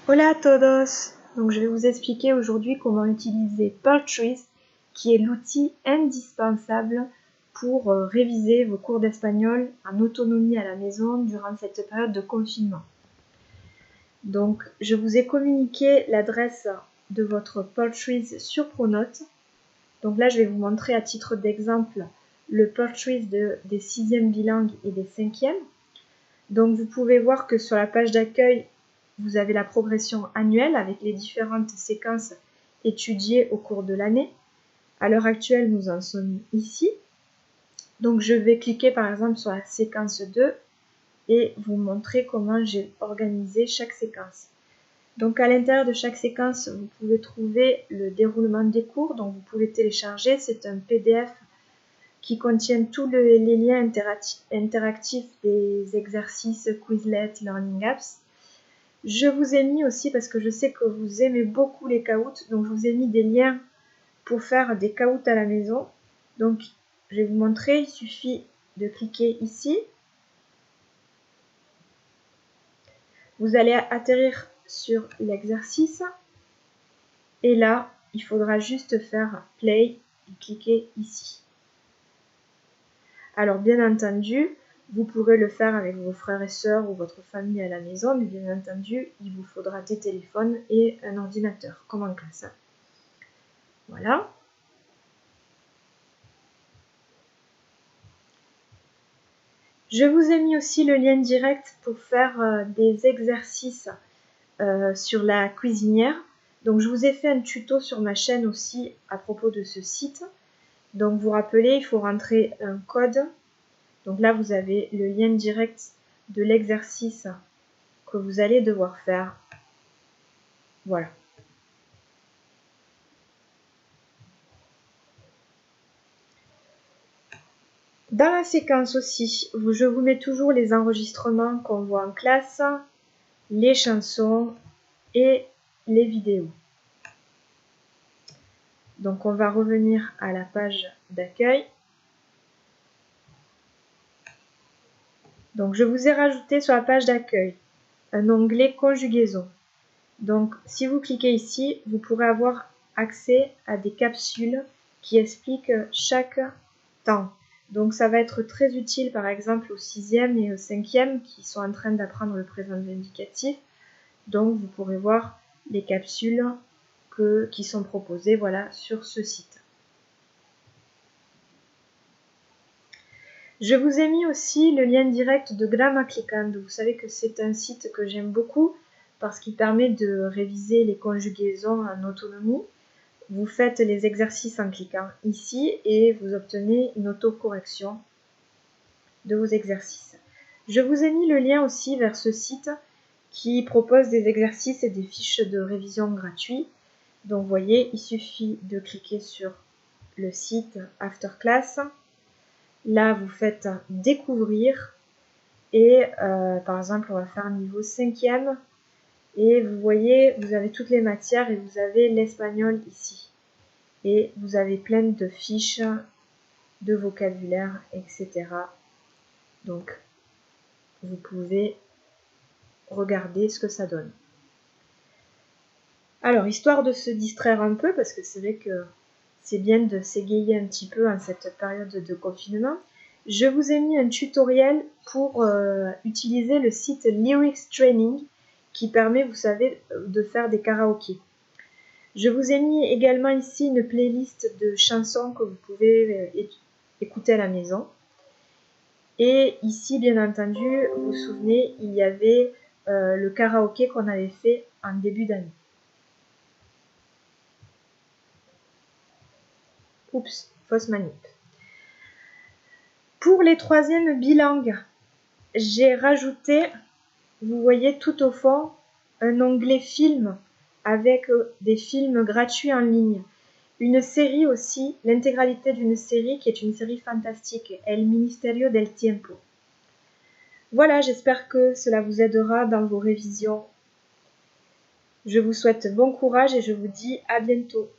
Hola a todos! Donc je vais vous expliquer aujourd'hui comment utiliser Pearl qui est l'outil indispensable pour réviser vos cours d'espagnol en autonomie à la maison durant cette période de confinement. Donc je vous ai communiqué l'adresse de votre Pearl sur Pronote. Donc là je vais vous montrer à titre d'exemple le Pearl des 6e bilingues et des 5e. Donc vous pouvez voir que sur la page d'accueil, vous avez la progression annuelle avec les différentes séquences étudiées au cours de l'année. À l'heure actuelle, nous en sommes ici. Donc je vais cliquer par exemple sur la séquence 2 et vous montrer comment j'ai organisé chaque séquence. Donc à l'intérieur de chaque séquence, vous pouvez trouver le déroulement des cours, donc vous pouvez télécharger, c'est un PDF qui contient tous les liens interactifs des exercices Quizlet, Learning Apps. Je vous ai mis aussi, parce que je sais que vous aimez beaucoup les caouts, donc je vous ai mis des liens pour faire des caouts à la maison. Donc je vais vous montrer, il suffit de cliquer ici. Vous allez atterrir sur l'exercice. Et là, il faudra juste faire Play et cliquer ici. Alors bien entendu, vous pourrez le faire avec vos frères et sœurs ou votre famille à la maison, mais bien entendu, il vous faudra des téléphones et un ordinateur, comme en classe. Voilà. Je vous ai mis aussi le lien direct pour faire des exercices sur la cuisinière. Donc je vous ai fait un tuto sur ma chaîne aussi à propos de ce site. Donc vous vous rappelez, il faut rentrer un code. Donc là, vous avez le lien direct de l'exercice que vous allez devoir faire. Voilà. Dans la séquence aussi, je vous mets toujours les enregistrements qu'on voit en classe, les chansons et les vidéos. Donc on va revenir à la page d'accueil. Donc je vous ai rajouté sur la page d'accueil un onglet conjugaison. Donc si vous cliquez ici, vous pourrez avoir accès à des capsules qui expliquent chaque temps. Donc ça va être très utile par exemple au 6e et au 5e qui sont en train d'apprendre le présent indicatif. Donc vous pourrez voir les capsules qui sont proposées voilà, sur ce site. Je vous ai mis aussi le lien direct de Gramma Clicando. Vous savez que c'est un site que j'aime beaucoup parce qu'il permet de réviser les conjugaisons en autonomie. Vous faites les exercices en cliquant ici et vous obtenez une autocorrection de vos exercices. Je vous ai mis le lien aussi vers ce site qui propose des exercices et des fiches de révision gratuits. Donc vous voyez, il suffit de cliquer sur le site After Class. Là, vous faites découvrir et par exemple, on va faire niveau 5e et vous voyez, vous avez toutes les matières et vous avez l'espagnol ici. Et vous avez plein de fiches de vocabulaire, etc. Donc, vous pouvez regarder ce que ça donne. Alors, histoire de se distraire un peu, parce que c'est vrai que c'est bien de s'égayer un petit peu en cette période de confinement, je vous ai mis un tutoriel pour utiliser le site Lyrics Training qui permet, vous savez, de faire des karaokés. Je vous ai mis également ici une playlist de chansons que vous pouvez écouter à la maison. Et ici, bien entendu, vous vous souvenez, il y avait le karaoké qu'on avait fait en début d'année. Oups, fausse manip. Pour les 3e bilingues, j'ai rajouté, vous voyez tout au fond, un onglet film avec des films gratuits en ligne. Une série aussi, l'intégralité d'une série qui est une série fantastique, El Ministerio del Tiempo. Voilà, j'espère que cela vous aidera dans vos révisions. Je vous souhaite bon courage et je vous dis à bientôt.